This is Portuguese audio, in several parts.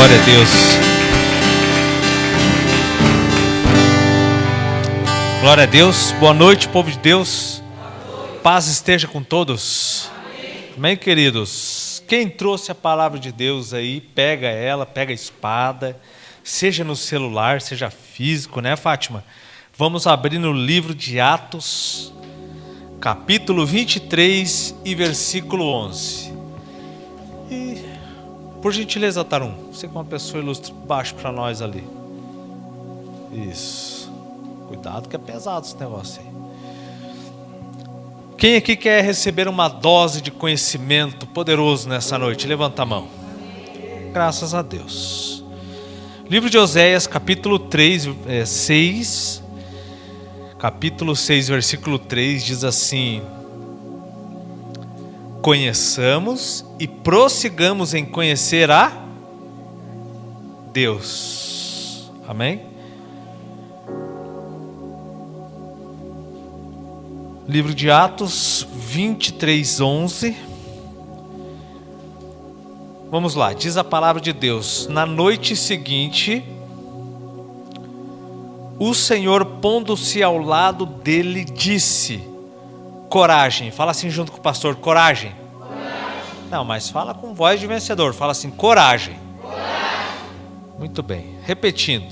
Glória a Deus. Glória a Deus. Boa noite, povo de Deus. Paz esteja com todos. Amém, queridos? Quem trouxe a palavra de Deus aí, pega ela, pega a espada, seja no celular, seja físico, né, Fátima? Vamos abrir no livro de Atos, capítulo 23 e versículo 11. E, por gentileza, Tarum, você que é uma pessoa ilustre, baixe para nós ali. Isso. Cuidado que é pesado esse negócio aí. Quem aqui quer receber uma dose de conhecimento poderoso nessa noite? Levanta a mão. Graças a Deus. Livro de Oséias, capítulo 6, capítulo 6, versículo 3, diz assim: conheçamos e prossigamos em conhecer a Deus. Amém? Livro de Atos 23, 11. Vamos lá, diz a palavra de Deus: na noite seguinte, o Senhor, pondo-se ao lado dele, disse: coragem. Fala assim junto com o pastor: coragem. Coragem. Não, mas fala com voz de vencedor. Fala assim: coragem. Coragem. Muito bem. Repetindo.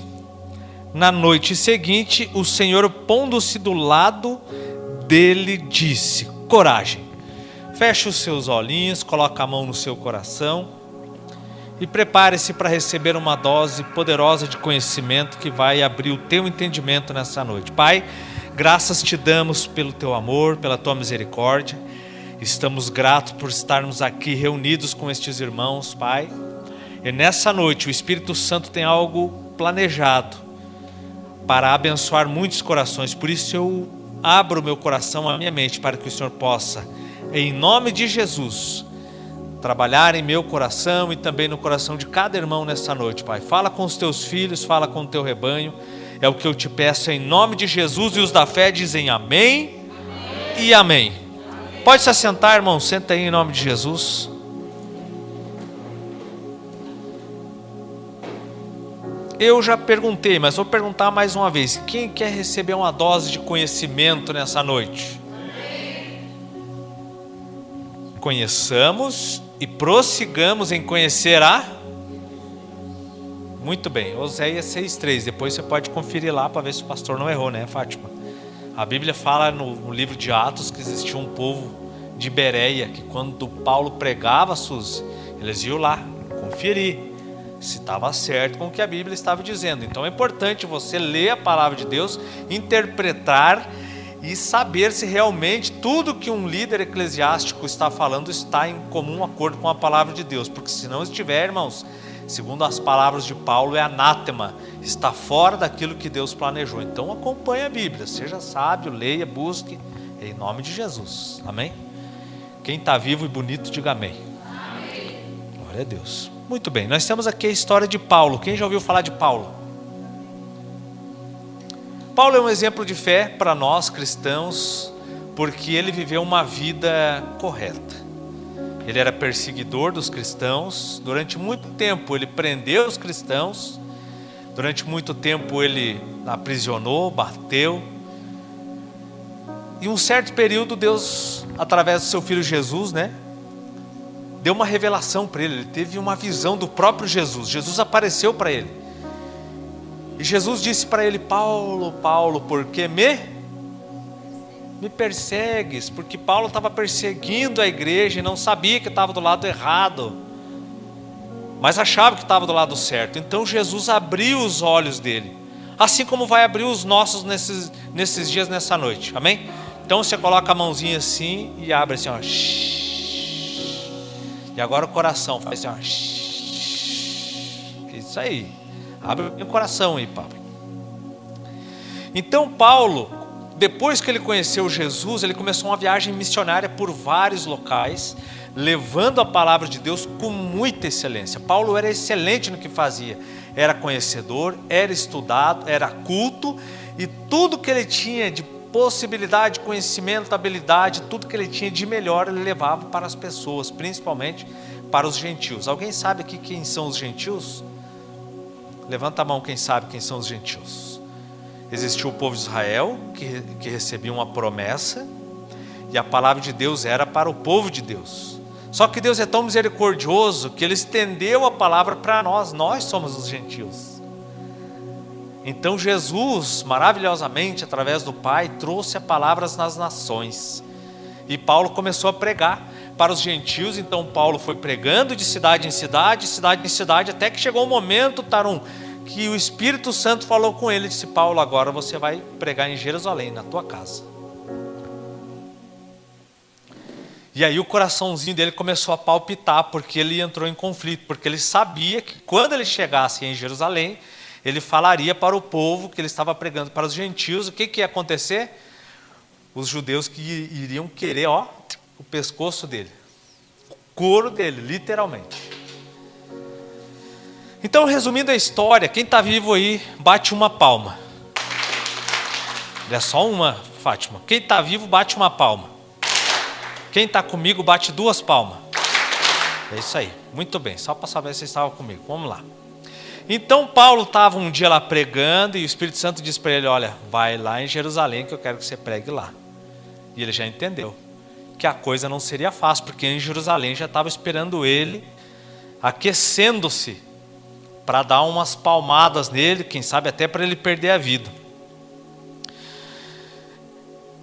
Na noite seguinte, o Senhor, pondo-se do lado dele, disse: coragem. Feche os seus olhinhos, coloque a mão no seu coração e prepare-se para receber uma dose poderosa de conhecimento que vai abrir o teu entendimento nessa noite. Pai, graças te damos pelo teu amor, pela tua misericórdia. Estamos gratos por estarmos aqui reunidos com estes irmãos, Pai. E nessa noite o Espírito Santo tem algo planejado para abençoar muitos corações. Por isso eu abro o meu coração, a minha mente, para que o Senhor possa, em nome de Jesus, trabalhar em meu coração e também no coração de cada irmão nessa noite, Pai. Fala com os teus filhos, fala com o teu rebanho. É o que eu te peço em nome de Jesus, e os da fé dizem amém, amém. E amém. Pode se assentar, irmão, senta aí em nome de Jesus. Eu já perguntei, mas vou perguntar mais uma vez: quem quer receber uma dose de conhecimento nessa noite? Conheçamos e prossigamos em conhecer a... Muito bem, Oséias 6,3. Depois você pode conferir lá para ver se o pastor não errou, né, Fátima? A Bíblia fala no livro de Atos que existia um povo de Bereia que, quando Paulo pregava, Suzy, eles iam lá conferir se estava certo com o que a Bíblia estava dizendo. Então é importante você ler a palavra de Deus, interpretar e saber se realmente tudo que um líder eclesiástico está falando está em comum acordo com a palavra de Deus. Porque se não estiver, irmãos, segundo as palavras de Paulo, é anátema, está fora daquilo que Deus planejou. Então acompanhe a Bíblia, seja sábio, leia, busque, em nome de Jesus. Amém? Quem está vivo e bonito, diga amém. Amém. Glória a Deus. Muito bem, nós temos aqui a história de Paulo. Quem já ouviu falar de Paulo? Paulo é um exemplo de fé para nós cristãos, porque ele viveu uma vida correta. Ele era perseguidor dos cristãos. Durante muito tempo ele prendeu os cristãos. Durante muito tempo ele aprisionou, bateu. E um certo período Deus, através do seu filho Jesus, deu uma revelação para ele. Ele teve uma visão do próprio Jesus. Jesus apareceu para ele. E Jesus disse para ele: Paulo, Paulo, por que me persegues? Porque Paulo estava perseguindo a igreja e não sabia que estava do lado errado, mas achava que estava do lado certo. Então Jesus abriu os olhos dele, assim como vai abrir os nossos nesses dias, nessa noite. Amém? Então você coloca a mãozinha assim e abre assim, ó. E agora o coração faz assim, ó. Isso aí. Abre o coração aí, Paulo. Então Paulo, depois que ele conheceu Jesus, ele começou uma viagem missionária por vários locais, levando a palavra de Deus com muita excelência. Paulo era excelente no que fazia. Era conhecedor, era estudado, era culto, e tudo que ele tinha de possibilidade, conhecimento, habilidade, tudo que ele tinha de melhor, ele levava para as pessoas, principalmente para os gentios. Alguém sabe aqui quem são os gentios? Levanta a mão quem sabe quem são os gentios. Existiu o povo de Israel, que recebia uma promessa, e a palavra de Deus era para o povo de Deus. Só que Deus é tão misericordioso que Ele estendeu a palavra para nós. Nós somos os gentios. Então Jesus, maravilhosamente, através do Pai, trouxe a palavra nas nações. E Paulo começou a pregar para os gentios. Então Paulo foi pregando de cidade em cidade, cidade em cidade, até que chegou o momento, Tarum, que o Espírito Santo falou com ele, disse: Paulo, agora você vai pregar em Jerusalém, na tua casa. E aí o coraçãozinho dele começou a palpitar, porque ele entrou em conflito, porque ele sabia que quando ele chegasse em Jerusalém, ele falaria para o povo que ele estava pregando para os gentios. O que ia acontecer? Os judeus que iriam querer, o pescoço dele, o couro dele, literalmente. Então, resumindo a história, quem está vivo aí, bate uma palma. É só uma, Fátima. Quem está vivo, bate uma palma. Quem está comigo, bate 2 palmas. É isso aí. Muito bem, só para saber se vocês estavam comigo. Vamos lá. Então, Paulo estava um dia lá pregando, e o Espírito Santo disse para ele: olha, vai lá em Jerusalém que eu quero que você pregue lá. E ele já entendeu que a coisa não seria fácil, porque em Jerusalém já estava esperando ele, aquecendo-se, para dar umas palmadas nele, quem sabe até para ele perder a vida.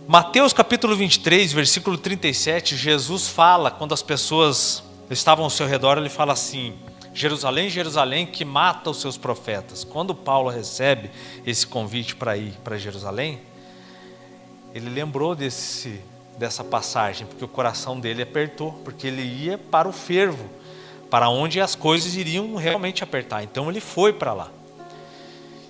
Mateus capítulo 23, versículo 37, Jesus fala, quando as pessoas estavam ao seu redor, ele fala assim: Jerusalém, Jerusalém, que mata os seus profetas. Quando Paulo recebe esse convite para ir para Jerusalém, ele lembrou dessa passagem, porque o coração dele apertou, porque ele ia para o fervo, para onde as coisas iriam realmente apertar. Então ele foi para lá.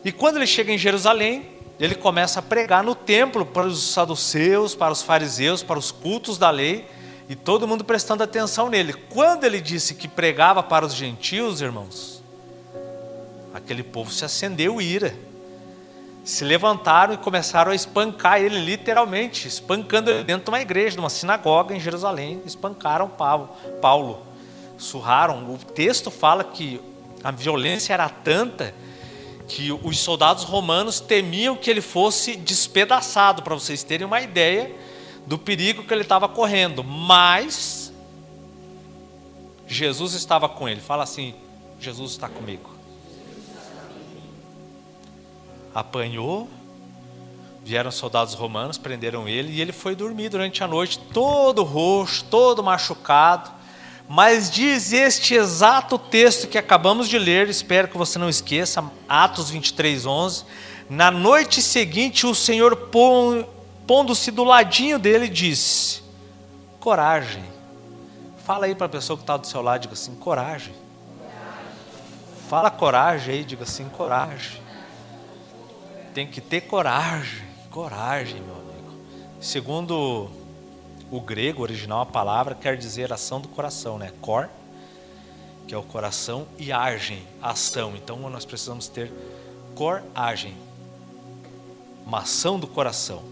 E quando ele chega em Jerusalém, ele começa a pregar no templo para os saduceus, para os fariseus, para os cultos da lei, e todo mundo prestando atenção nele. Quando ele disse que pregava para os gentios, irmãos, aquele povo se acendeu ira. Se levantaram e começaram a espancar ele, literalmente, espancando ele dentro de uma igreja, de uma sinagoga em Jerusalém. Espancaram Paulo. Surraram. O texto fala que a violência era tanta que os soldados romanos temiam que ele fosse despedaçado, para vocês terem uma ideia do perigo que ele estava correndo. Mas Jesus estava com ele. Fala assim: Jesus está comigo. Apanhou, vieram soldados romanos, prenderam ele, e ele foi dormir durante a noite, todo roxo, todo machucado. Mas diz este exato texto que acabamos de ler, espero que você não esqueça, Atos 23:11, na noite seguinte o Senhor, pondo-se do ladinho dele, disse: coragem. Fala aí para a pessoa que está do seu lado, diga assim: coragem. Fala coragem aí, diga assim: coragem. Tem que ter coragem, coragem, meu amigo. Segundo o grego original, a palavra quer dizer ação do coração, né? Cor, que é o coração, e agem, ação. Então nós precisamos ter coragem, uma ação do coração.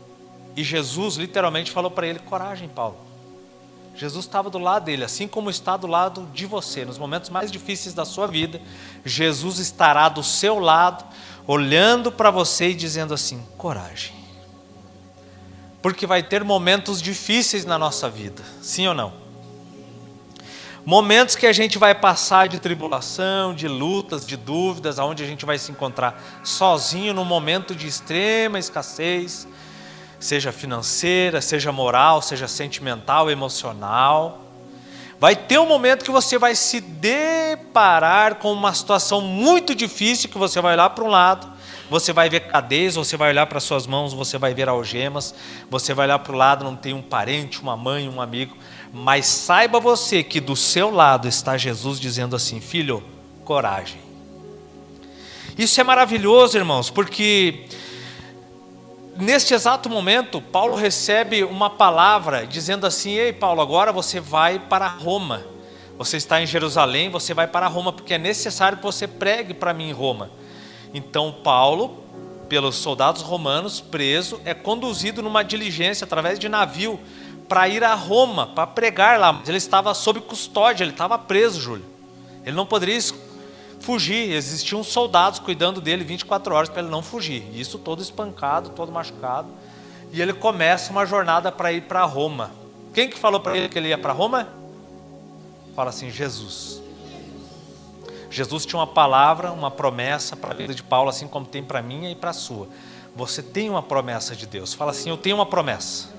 E Jesus literalmente falou para ele: coragem, Paulo. Jesus estava do lado dele, assim como está do lado de você. Nos momentos mais difíceis da sua vida, Jesus estará do seu lado, olhando para você e dizendo assim: coragem. Porque vai ter momentos difíceis na nossa vida, sim ou não? Momentos que a gente vai passar de tribulação, de lutas, de dúvidas, onde a gente vai se encontrar sozinho num momento de extrema escassez, seja financeira, seja moral, seja sentimental, emocional. Vai ter um momento que você vai se deparar com uma situação muito difícil, que você vai olhar para um lado, você vai ver cadeias, você vai olhar para suas mãos, você vai ver algemas, você vai olhar para o lado, não tem um parente, uma mãe, um amigo, mas saiba você que do seu lado está Jesus dizendo assim: filho, coragem. Isso é maravilhoso, irmãos, porque neste exato momento, Paulo recebe uma palavra dizendo assim: ei Paulo, agora você vai para Roma. Você está em Jerusalém, você vai para Roma, porque é necessário que você pregue para mim em Roma. Então Paulo, pelos soldados romanos, preso, é conduzido numa diligência, através de navio, para ir a Roma, para pregar lá. Mas ele estava sob custódia, ele estava preso, Júlio. Ele não poderia fugir. Existiam soldados cuidando dele 24 horas para ele não fugir. Isso todo espancado, todo machucado. E ele começa uma jornada para ir para Roma. Quem que falou para ele que ele ia para Roma? Fala assim, Jesus. Jesus tinha uma palavra, uma promessa para a vida de Paulo, assim como tem para a minha e para a sua. Você tem uma promessa de Deus. Fala assim, eu tenho uma promessa.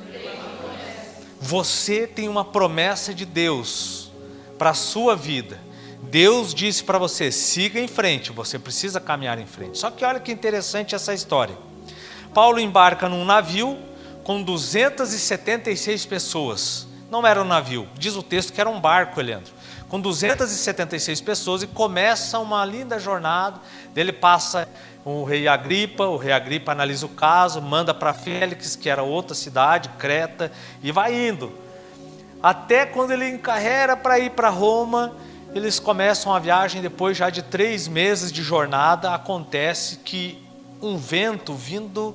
Você tem uma promessa de Deus para a sua vida. Deus disse para você, siga em frente, você precisa caminhar em frente. Só que olha que interessante essa história. Paulo embarca num navio com 276 pessoas. Não era um navio, diz o texto que era um barco, Leandro. Com 276 pessoas e começa uma linda jornada. Ele passa o rei Agripa analisa o caso, manda para Félix, que era outra cidade, Creta, e vai indo. Até quando ele encarrega para ir para Roma, eles começam a viagem. Depois já de 3 meses de jornada, acontece que um vento vindo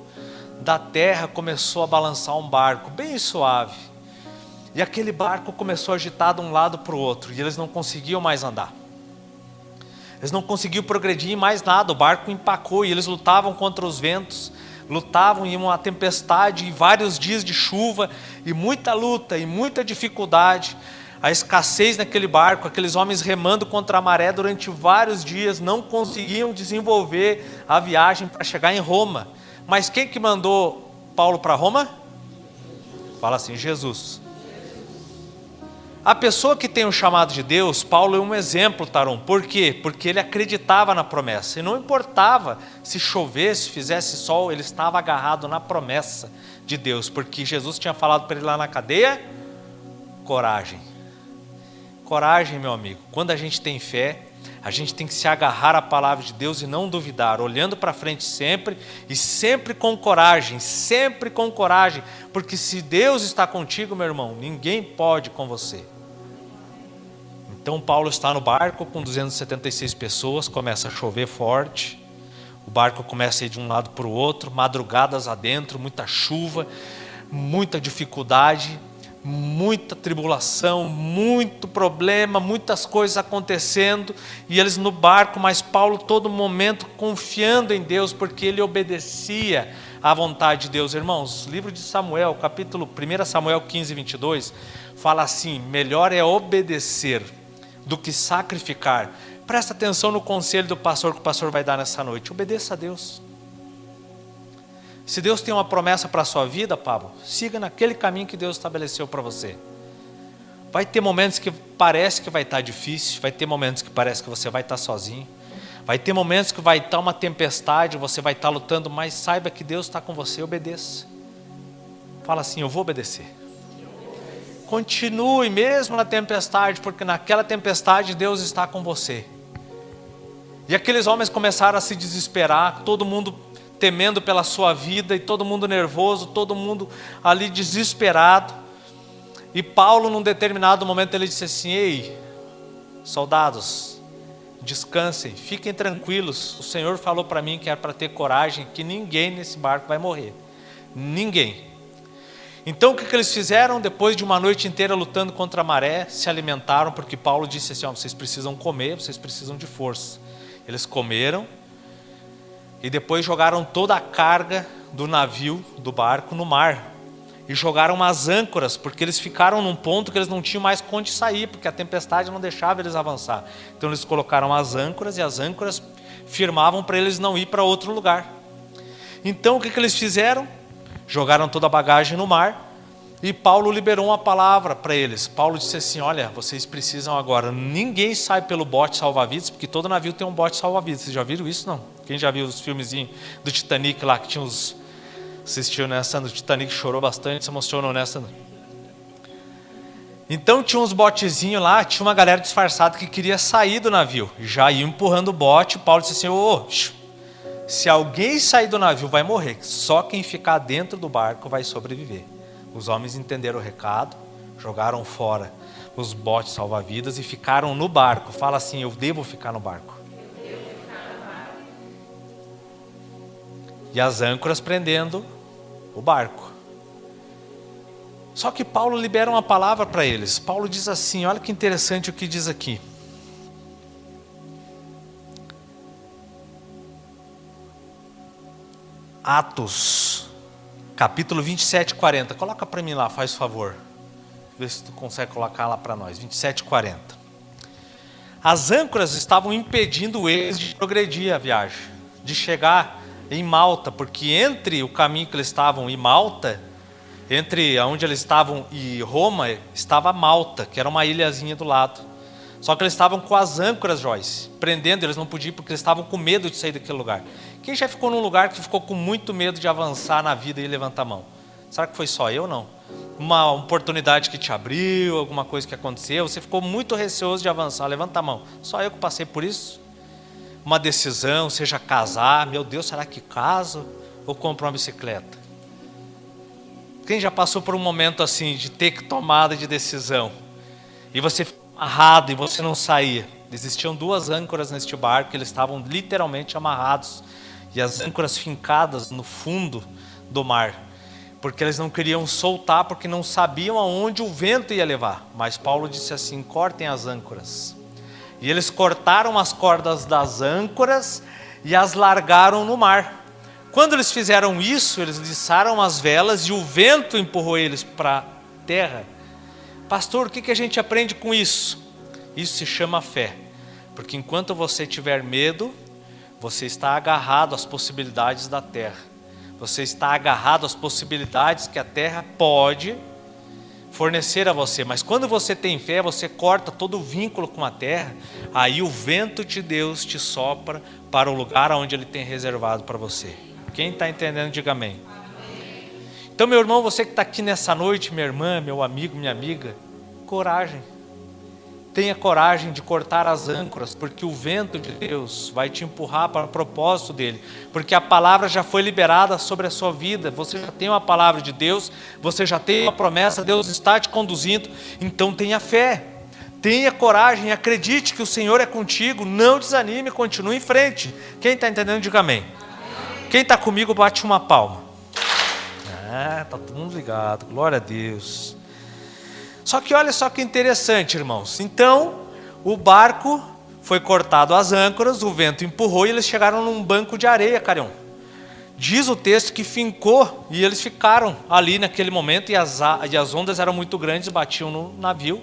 da terra começou a balançar um barco, bem suave. E aquele barco começou a agitar de um lado para o outro, e eles não conseguiam mais andar. Eles não conseguiam progredir em mais nada, o barco empacou, e eles lutavam contra os ventos, lutavam em uma tempestade, e vários dias de chuva, e muita luta, e muita dificuldade. A escassez naquele barco, aqueles homens remando contra a maré durante vários dias, não conseguiam desenvolver a viagem para chegar em Roma. Mas quem que mandou Paulo para Roma? Fala assim, Jesus. A pessoa que tem o chamado de Deus, Paulo é um exemplo, Taron. Por quê? Porque ele acreditava na promessa. E não importava se chovesse, fizesse sol, ele estava agarrado na promessa de Deus. Porque Jesus tinha falado para ele lá na cadeia, coragem. Coragem, meu amigo. Quando a gente tem fé, a gente tem que se agarrar à palavra de Deus e não duvidar, olhando para frente sempre e sempre com coragem, porque se Deus está contigo, meu irmão, ninguém pode com você. Então Paulo está no barco com 276 pessoas, começa a chover forte, o barco começa a ir de um lado para o outro, madrugadas adentro, muita chuva, muita dificuldade, muita tribulação, muito problema, muitas coisas acontecendo, e eles no barco, mas Paulo todo momento confiando em Deus, porque ele obedecia à vontade de Deus. Irmãos, livro de Samuel, capítulo 1 Samuel 15, 22, fala assim, melhor é obedecer do que sacrificar. Presta atenção no conselho do pastor que o pastor vai dar nessa noite, obedeça a Deus. Se Deus tem uma promessa para a sua vida, Pablo, siga naquele caminho que Deus estabeleceu para você. Vai ter momentos que parece que vai estar difícil, vai ter momentos que parece que você vai estar sozinho, vai ter momentos que vai estar uma tempestade, você vai estar lutando, mas saiba que Deus está com você, obedeça. Fala assim, eu vou obedecer. Continue mesmo na tempestade, porque naquela tempestade Deus está com você. E aqueles homens começaram a se desesperar, todo mundo temendo pela sua vida, e todo mundo nervoso, todo mundo ali desesperado. E Paulo, num determinado momento, ele disse assim, ei, soldados, descansem, fiquem tranquilos, o Senhor falou para mim que era para ter coragem, que ninguém nesse barco vai morrer, ninguém. Então o que eles fizeram? Depois de uma noite inteira lutando contra a maré, se alimentaram, porque Paulo disse assim, vocês precisam comer, vocês precisam de força. Eles comeram, e depois jogaram toda a carga do navio, do barco, no mar. E jogaram umas âncoras, porque eles ficaram num ponto que eles não tinham mais onde sair, porque a tempestade não deixava eles avançar. Então eles colocaram as âncoras, e as âncoras firmavam para eles não ir para outro lugar. Então o que eles fizeram? Jogaram toda a bagagem no mar, e Paulo liberou uma palavra para eles. Paulo disse assim, olha, vocês precisam agora, ninguém sai pelo bote salva-vidas, porque todo navio tem um bote salva-vidas. Vocês já viram isso? Não? Quem já viu os filmezinhos do Titanic lá, que tinha os... Assistiu nessa, do Titanic, chorou bastante, se emocionou nessa. Então tinha uns botezinhos lá, tinha uma galera disfarçada que queria sair do navio. Já ia empurrando o bote, Paulo disse assim, se alguém sair do navio vai morrer, só quem ficar dentro do barco vai sobreviver. Os homens entenderam o recado, jogaram fora os botes salva-vidas e ficaram no barco. Fala assim, eu devo ficar no barco. E as âncoras prendendo o barco. Só que Paulo libera uma palavra para eles. Paulo diz assim, olha que interessante o que diz aqui. Atos, capítulo 27 e 40. Coloca para mim lá, faz favor. Vê se tu consegue colocar lá para nós. 27 e 40. As âncoras estavam impedindo eles de progredir a viagem, de chegar em Malta, porque entre o caminho que eles estavam e Malta, entre onde eles estavam e Roma, estava Malta, que era uma ilhazinha do lado. Só que eles estavam com as âncoras, Joyce, prendendo, eles não podiam porque eles estavam com medo de sair daquele lugar. Quem já ficou num lugar que ficou com muito medo de avançar na vida e levantar a mão? Será que foi só eu, não? Uma oportunidade que te abriu, alguma coisa que aconteceu, você ficou muito receoso de avançar, levanta a mão. Só eu que passei por isso? Uma decisão, seja casar, meu Deus, será que caso ou compro uma bicicleta? Quem já passou por um momento assim, de ter que tomar de decisão, e você ficou amarrado e você não saía? Existiam 2 âncoras neste barco, eles estavam literalmente amarrados, e as âncoras fincadas no fundo do mar, porque eles não queriam soltar, porque não sabiam aonde o vento ia levar. Mas Paulo disse assim: cortem as âncoras. E eles cortaram as cordas das âncoras e as largaram no mar. Quando eles fizeram isso, eles liçaram as velas e o vento empurrou eles para a terra. Pastor, o que a gente aprende com isso? Isso se chama fé. Porque enquanto você tiver medo, você está agarrado às possibilidades da terra. Você está agarrado às possibilidades que a terra pode fornecer a você. Mas quando você tem fé, você corta todo o vínculo com a terra. Aí o vento de Deus te sopra para o lugar onde Ele tem reservado para você. Quem está entendendo, diga amém. Então, meu irmão, você que está aqui nessa noite, minha irmã, meu amigo, minha amiga, coragem. Tenha coragem de cortar as âncoras, porque o vento de Deus vai te empurrar para o propósito dele. Porque a palavra já foi liberada sobre a sua vida. Você já tem uma palavra de Deus, você já tem uma promessa, Deus está te conduzindo. Então tenha fé, tenha coragem, acredite que o Senhor é contigo. Não desanime, continue em frente. Quem está entendendo, diga amém. Quem está comigo, bate uma palma. Está todo mundo ligado, glória a Deus. Só que olha só que interessante, irmãos. Então, o barco foi cortado as âncoras, o vento empurrou e eles chegaram num banco de areia, Carião. Diz o texto que fincou e eles ficaram ali naquele momento, e as ondas eram muito grandes, batiam no navio,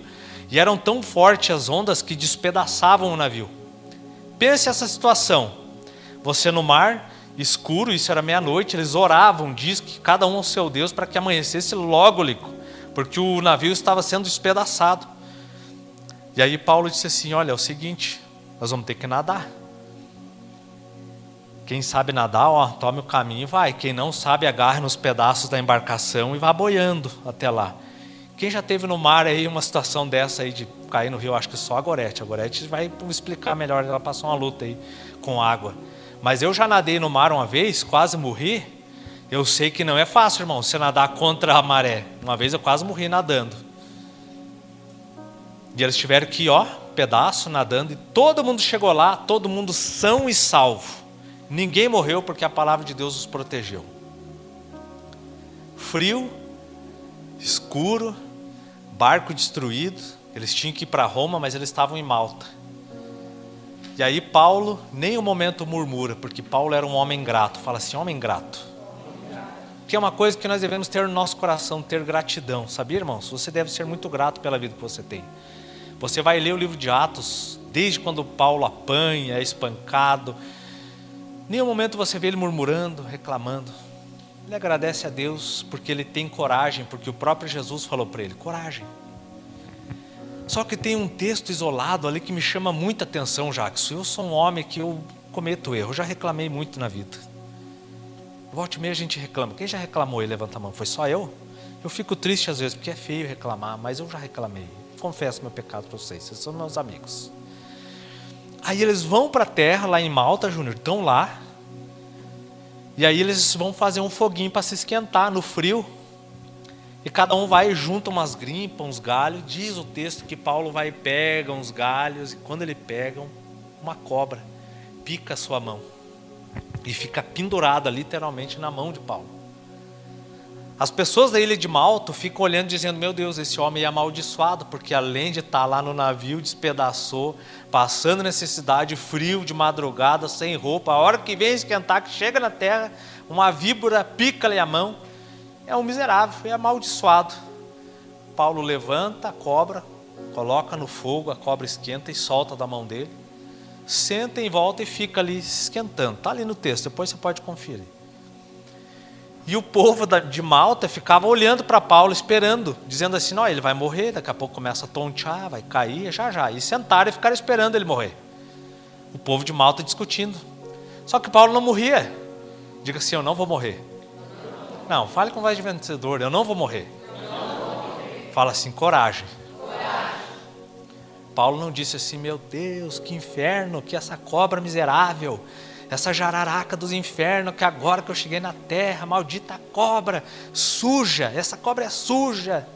e eram tão fortes as ondas que despedaçavam o navio. Pense essa situação, você no mar, escuro, isso era meia-noite, eles oravam, diz que cada um ao seu Deus para que amanhecesse logo, porque o navio estava sendo despedaçado. E aí Paulo disse assim: olha, é o seguinte, nós vamos ter que nadar. Quem sabe nadar, tome o caminho e vai. Quem não sabe, agarre nos pedaços da embarcação e vá boiando até lá. Quem já teve no mar aí uma situação dessa aí de cair no rio? Acho que só a Gorete. A Gorete vai explicar melhor, ela passou uma luta aí com água. Mas eu já nadei no mar uma vez, quase morri. Eu sei que não é fácil, irmão, você nadar contra a maré. Uma vez eu quase morri nadando. E eles tiveram que ir, pedaço, nadando. E todo mundo chegou lá, todo mundo são e salvo. Ninguém morreu porque a palavra de Deus os protegeu. Frio, escuro, barco destruído. Eles tinham que ir para Roma, mas eles estavam em Malta. E aí Paulo, nem um momento murmura, porque Paulo era um homem grato. Fala assim, homem grato. Que é uma coisa que nós devemos ter no nosso coração, ter gratidão. Sabia, irmãos? Você deve ser muito grato pela vida que você tem. Você vai ler o livro de Atos, desde quando Paulo apanha, é espancado. Nenhum momento você vê ele murmurando, reclamando. Ele agradece a Deus porque ele tem coragem, porque o próprio Jesus falou para ele, coragem. Só que tem um texto isolado ali que me chama muita atenção, Jackson. Eu sou um homem que eu cometo erro, eu já reclamei muito na vida. Volte e meia a gente reclama. Quem já reclamou e levanta a mão? Foi só eu? Eu fico triste às vezes, porque é feio reclamar, mas eu já reclamei. Confesso meu pecado para vocês são meus amigos. Aí eles vão para a terra, lá em Malta, Júnior, estão lá. E aí eles vão fazer um foguinho para se esquentar no frio. E cada um vai e junta umas grimpas, uns galhos. Diz o texto que Paulo vai e pega uns galhos. E quando ele pega, uma cobra pica a sua mão. E fica pendurada literalmente na mão de Paulo. As pessoas da ilha de Malta ficam olhando dizendo, meu Deus, esse homem é amaldiçoado, porque além de estar lá no navio, despedaçou, passando necessidade, frio, de madrugada, sem roupa, a hora que vem esquentar, que chega na terra, uma víbora pica-lhe a mão, é um miserável, é amaldiçoado. Paulo levanta a cobra, coloca no fogo, a cobra esquenta e solta da mão dele, senta em volta e fica ali esquentando, está ali no texto, depois você pode conferir. E o povo de Malta ficava olhando para Paulo, esperando, dizendo assim, não, ele vai morrer, daqui a pouco começa a tontear, vai cair, já. E sentaram e ficaram esperando ele morrer. O povo de Malta discutindo. Só que Paulo não morria. Diga assim, eu não vou morrer. Não, fale com voz de vencedor, eu não vou morrer. Fala assim, coragem. Paulo não disse assim, meu Deus, que inferno, que essa cobra miserável, essa jararaca dos infernos, que agora que eu cheguei na terra, maldita cobra, suja, essa cobra é suja.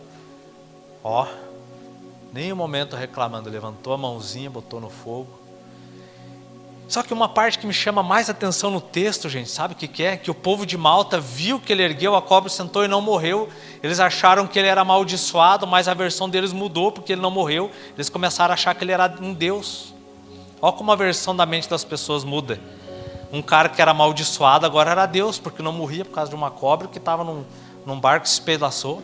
Nem um momento reclamando, levantou a mãozinha, botou no fogo. Só que uma parte que me chama mais atenção no texto, gente, sabe o que é? Que o povo de Malta viu que ele ergueu a cobra, sentou e não morreu. Eles acharam que ele era amaldiçoado, mas a versão deles mudou porque ele não morreu. Eles começaram a achar que ele era um Deus. Olha como a versão da mente das pessoas muda. Um cara que era amaldiçoado agora era Deus, porque não morria por causa de uma cobra que estava num barco que se espedaçou.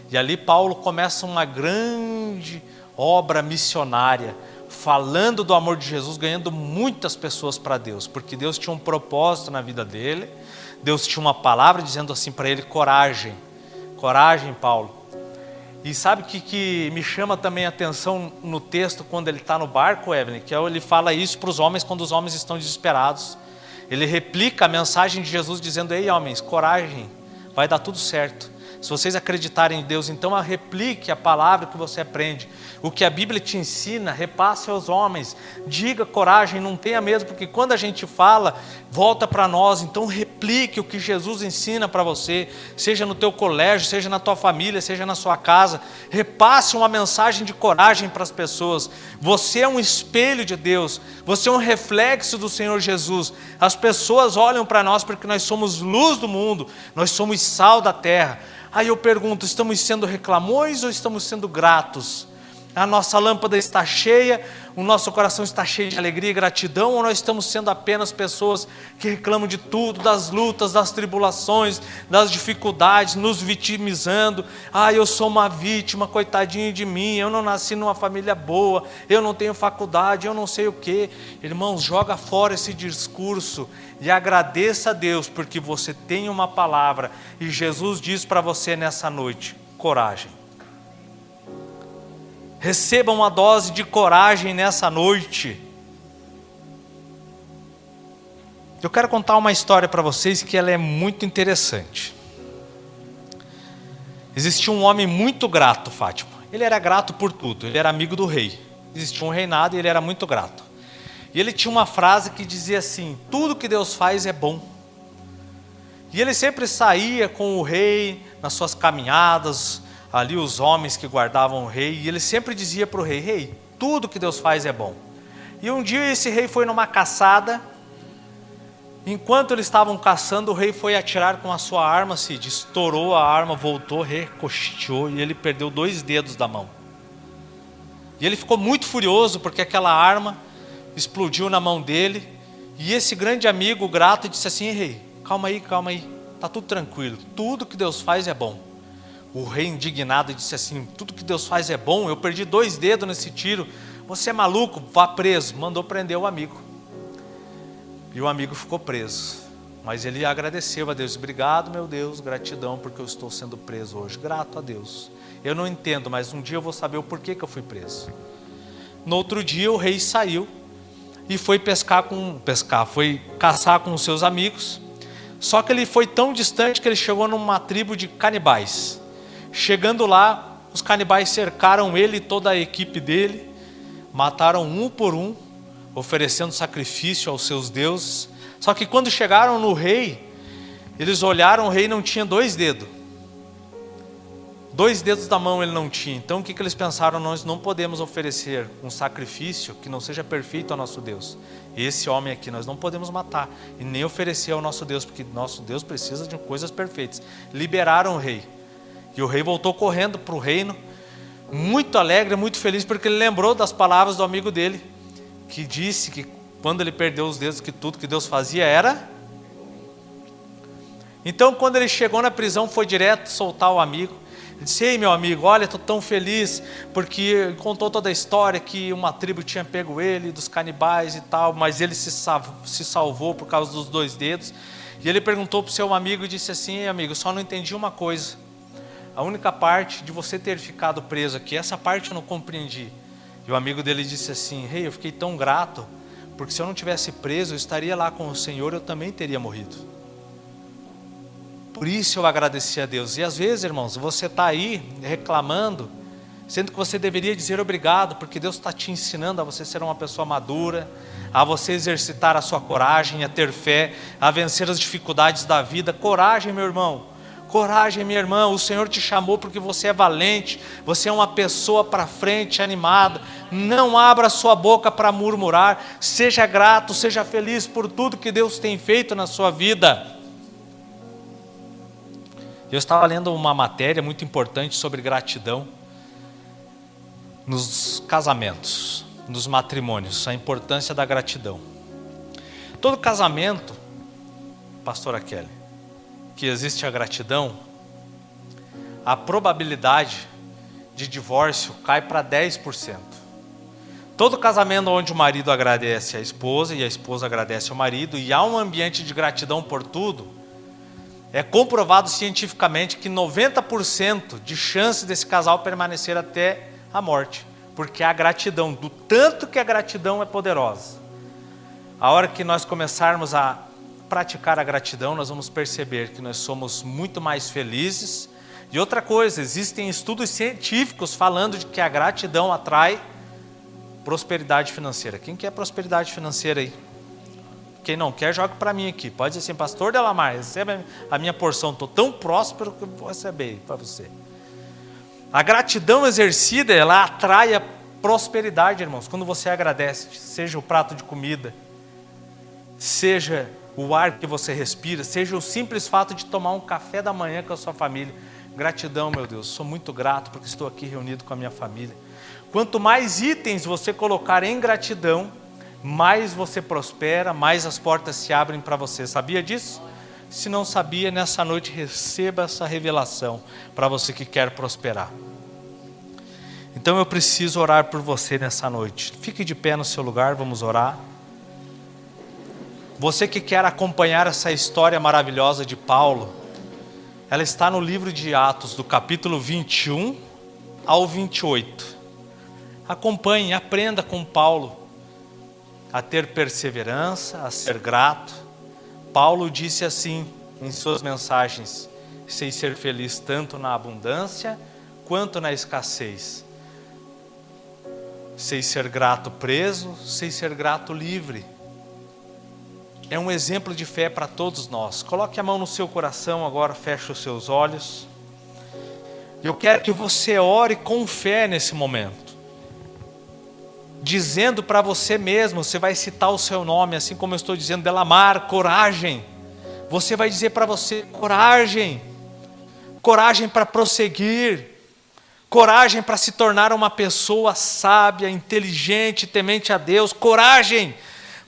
E ali Paulo começa uma grande obra missionária, falando do amor de Jesus, ganhando muitas pessoas para Deus, porque Deus tinha um propósito na vida dele, Deus tinha uma palavra dizendo assim para ele, coragem, Paulo. E sabe o que me chama também a atenção no texto quando ele está no barco, Evelyn? Que ele fala isso para os homens quando os homens estão desesperados. Ele replica a mensagem de Jesus dizendo, ei homens, coragem, vai dar tudo certo. Se vocês acreditarem em Deus, então replique a palavra que você aprende. O que a Bíblia te ensina, repasse aos homens. Diga coragem, não tenha medo, porque quando a gente fala, volta para nós. Então replique o que Jesus ensina para você, seja no teu colégio, seja na tua família, seja na sua casa. Repasse uma mensagem de coragem para as pessoas. Você é um espelho de Deus, você é um reflexo do Senhor Jesus. As pessoas olham para nós porque nós somos luz do mundo, nós somos sal da terra. Aí eu pergunto, estamos sendo reclamões ou estamos sendo gratos? A nossa lâmpada está cheia, o nosso coração está cheio de alegria e gratidão, ou nós estamos sendo apenas pessoas que reclamam de tudo, das lutas, das tribulações, das dificuldades, nos vitimizando? Eu sou uma vítima, coitadinho de mim, eu não nasci numa família boa, eu não tenho faculdade, eu não sei o quê. Irmãos, joga fora esse discurso e agradeça a Deus, porque você tem uma palavra, e Jesus diz para você nessa noite, coragem. Receba uma dose de coragem nessa noite. Eu quero contar uma história para vocês que ela é muito interessante. Existia um homem muito grato, Fátima. Ele era grato por tudo, ele era amigo do rei. Existia um reinado e ele era muito grato. E ele tinha uma frase que dizia assim, tudo que Deus faz é bom. E ele sempre saía com o rei nas suas caminhadas, ali os homens que guardavam o rei, e ele sempre dizia para o rei, rei, tudo que Deus faz é bom. E um dia esse rei foi numa caçada, enquanto eles estavam caçando, o rei foi atirar com a sua arma, Cid, estourou a arma, voltou, ricocheteou, e ele perdeu 2 dedos da mão. E ele ficou muito furioso, porque aquela arma explodiu na mão dele, e esse grande amigo grato disse assim, rei, calma aí, está tudo tranquilo, tudo que Deus faz é bom. O rei indignado disse assim, tudo que Deus faz é bom, eu perdi 2 dedos nesse tiro, você é maluco, vá preso. Mandou prender o amigo. E o amigo ficou preso. Mas ele agradeceu a Deus, obrigado meu Deus, gratidão porque eu estou sendo preso hoje, grato a Deus. Eu não entendo, mas um dia eu vou saber o porquê que eu fui preso. No outro dia o rei saiu e foi foi caçar com os seus amigos. Só que ele foi tão distante que ele chegou numa tribo de canibais. Chegando lá, os canibais cercaram ele e toda a equipe dele, mataram um por um, oferecendo sacrifício aos seus deuses. Só que quando chegaram no rei, eles olharam, o rei não tinha 2 dedos. 2 dedos da mão ele não tinha. Então o que eles pensaram? Nós não podemos oferecer um sacrifício que não seja perfeito ao nosso Deus. Esse homem aqui nós não podemos matar e nem oferecer ao nosso Deus, porque nosso Deus precisa de coisas perfeitas. Liberaram o rei. E o rei voltou correndo para o reino, muito alegre, muito feliz, porque ele lembrou das palavras do amigo dele, que disse que quando ele perdeu os dedos, que tudo que Deus fazia era... Então quando ele chegou na prisão, foi direto soltar o amigo. Ele disse: ei, meu amigo, olha, estou tão feliz, porque contou toda a história que uma tribo tinha pego ele, dos canibais e tal, mas ele se salvou por causa dos 2 dedos. E ele perguntou para o seu amigo e disse assim: ei, amigo, só não entendi uma coisa. A única parte de você ter ficado preso aqui, essa parte eu não compreendi. E o amigo dele disse assim: rei, eu fiquei tão grato, porque se eu não tivesse preso, eu estaria lá com o Senhor, eu também teria morrido. Por isso eu agradeci a Deus. E às vezes, irmãos, você está aí reclamando, sendo que você deveria dizer obrigado, porque Deus está te ensinando a você ser uma pessoa madura, a você exercitar a sua coragem, a ter fé, a vencer as dificuldades da vida. Coragem, meu irmão. Coragem, minha irmã. O Senhor te chamou porque você é valente, você é uma pessoa para frente, animada. Não abra sua boca para murmurar. Seja grato, seja feliz por tudo que Deus tem feito na sua vida. Eu estava lendo uma matéria muito importante sobre gratidão nos casamentos, nos matrimônios, a importância da gratidão. Todo casamento, pastora Kelly, que existe a gratidão, a probabilidade de divórcio cai para 10%. Todo casamento onde o marido agradece a esposa e a esposa agradece ao marido e há um ambiente de gratidão por tudo, é comprovado cientificamente que 90% de chance desse casal permanecer até a morte, porque a gratidão, do tanto que a gratidão é poderosa. A hora que nós começarmos a praticar a gratidão, nós vamos perceber que nós somos muito mais felizes. E outra coisa, existem estudos científicos falando de que a gratidão atrai prosperidade financeira. Quem quer prosperidade financeira aí? Quem não quer, joga para mim aqui. Pode dizer assim: pastor Delamar, receba a minha porção. Estou tão próspero que eu vou receber para você. A gratidão exercida, ela atrai a prosperidade, irmãos. Quando você agradece, seja o prato de comida, seja o ar que você respira, seja o simples fato de tomar um café da manhã com a sua família. Gratidão, meu Deus, sou muito grato porque estou aqui reunido com a minha família. Quanto mais itens você colocar em gratidão, mais você prospera, mais as portas se abrem para você. Sabia disso? Se não sabia, nessa noite receba essa revelação para você que quer prosperar. Então eu preciso orar por você nessa noite. Fique de pé no seu lugar, vamos orar. Você que quer acompanhar essa história maravilhosa de Paulo, ela está no livro de Atos, do capítulo 21 ao 28. Acompanhe, aprenda com Paulo a ter perseverança, a ser grato. Paulo disse assim em suas mensagens: sei ser feliz tanto na abundância quanto na escassez. Sei ser grato preso, sei ser grato livre. É um exemplo de fé para todos nós. Coloque a mão no seu coração agora, feche os seus olhos. Eu quero que você ore com fé nesse momento, dizendo para você mesmo, você vai citar o seu nome, assim como eu estou dizendo: Delamar, coragem. Você vai dizer para você: coragem. Coragem para prosseguir. Coragem para se tornar uma pessoa sábia, inteligente, temente a Deus. Coragem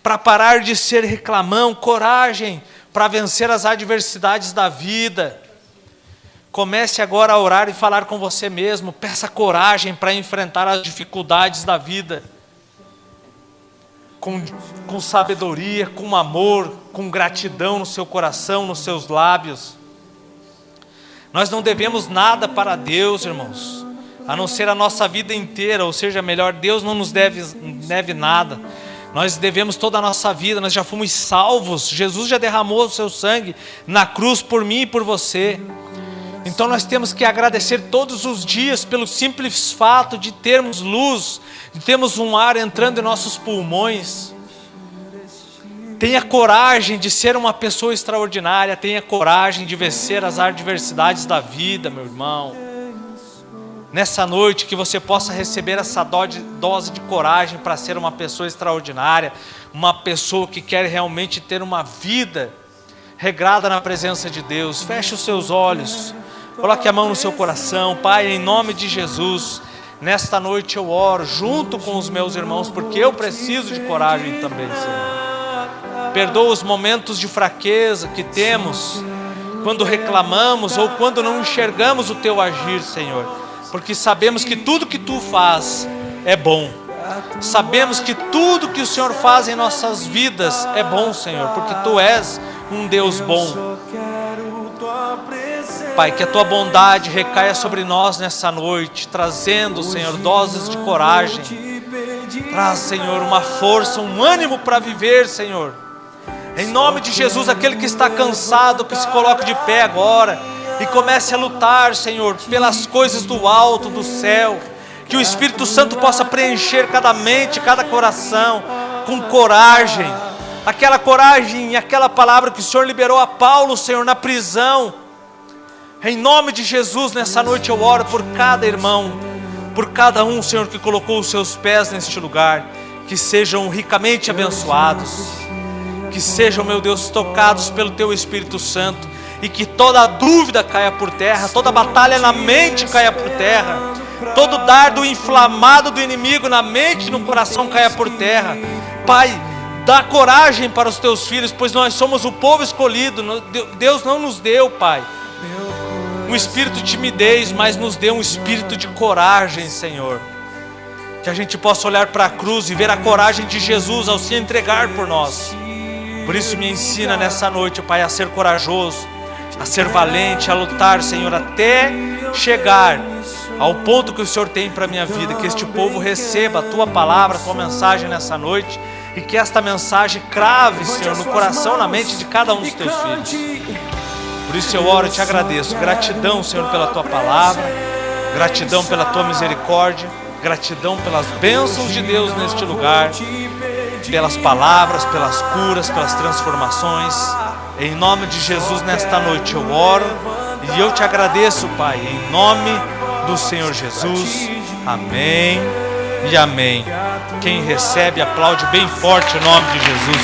para parar de ser reclamão. Coragem para vencer as adversidades da vida. Comece agora a orar e falar com você mesmo. Peça coragem para enfrentar as dificuldades da vida. Com sabedoria, com amor, com gratidão no seu coração, nos seus lábios. Nós não devemos nada para Deus, irmãos, a não ser a nossa vida inteira, ou seja, melhor, Deus não nos deve nada. Nós devemos toda a nossa vida, nós já fomos salvos. Jesus já derramou o seu sangue na cruz por mim e por você. Então nós temos que agradecer todos os dias pelo simples fato de termos luz, de termos um ar entrando em nossos pulmões. Tenha coragem de ser uma pessoa extraordinária, tenha coragem de vencer as adversidades da vida, meu irmão. Nessa noite, que você possa receber essa dose de coragem para ser uma pessoa extraordinária, uma pessoa que quer realmente ter uma vida regrada na presença de Deus. Feche os seus olhos, coloque a mão no seu coração. Pai, em nome de Jesus, nesta noite eu oro junto com os meus irmãos, porque eu preciso de coragem também, Senhor. Perdoa os momentos de fraqueza que temos, quando reclamamos ou quando não enxergamos o Teu agir, Senhor. Porque sabemos que tudo que Tu faz é bom. Sabemos que tudo que o Senhor faz em nossas vidas é bom, Senhor, porque Tu és um Deus bom. Pai, que a Tua bondade recaia sobre nós nessa noite, trazendo, Senhor, doses de coragem. Traz, Senhor, uma força, um ânimo para viver, Senhor. Em nome de Jesus, aquele que está cansado, que se coloque de pé agora e comece a lutar, Senhor, pelas coisas do alto, do céu. Que o Espírito Santo possa preencher cada mente, cada coração com coragem. Aquela coragem e aquela palavra que o Senhor liberou a Paulo, Senhor, na prisão. Em nome de Jesus, nessa noite eu oro por cada irmão, por cada um, Senhor, que colocou os seus pés neste lugar. Que sejam ricamente abençoados. Que sejam, meu Deus, tocados pelo Teu Espírito Santo. E que toda dúvida caia por terra, toda batalha na mente caia por terra, todo dardo inflamado do inimigo na mente e no coração caia por terra. Pai, dá coragem para os Teus filhos, pois nós somos o povo escolhido. Deus não nos deu, Pai, um espírito de timidez, mas nos deu um espírito de coragem, Senhor. Que a gente possa olhar para a cruz e ver a coragem de Jesus ao se entregar por nós. Por isso me ensina nessa noite, Pai, a ser corajoso, a ser valente, a lutar, Senhor, até chegar ao ponto que o Senhor tem para a minha vida. Que este povo receba a Tua palavra, a Tua mensagem nessa noite, e que esta mensagem crave, Senhor, no coração, na mente de cada um dos Teus filhos. Por isso eu oro e Te agradeço. Gratidão, Senhor, pela Tua palavra, gratidão pela Tua misericórdia, gratidão pelas bênçãos de Deus neste lugar, pelas palavras, pelas curas, pelas transformações. Em nome de Jesus, nesta noite eu oro e eu Te agradeço, Pai, em nome do Senhor Jesus. Amém e amém. Quem recebe, aplaude bem forte o nome de Jesus.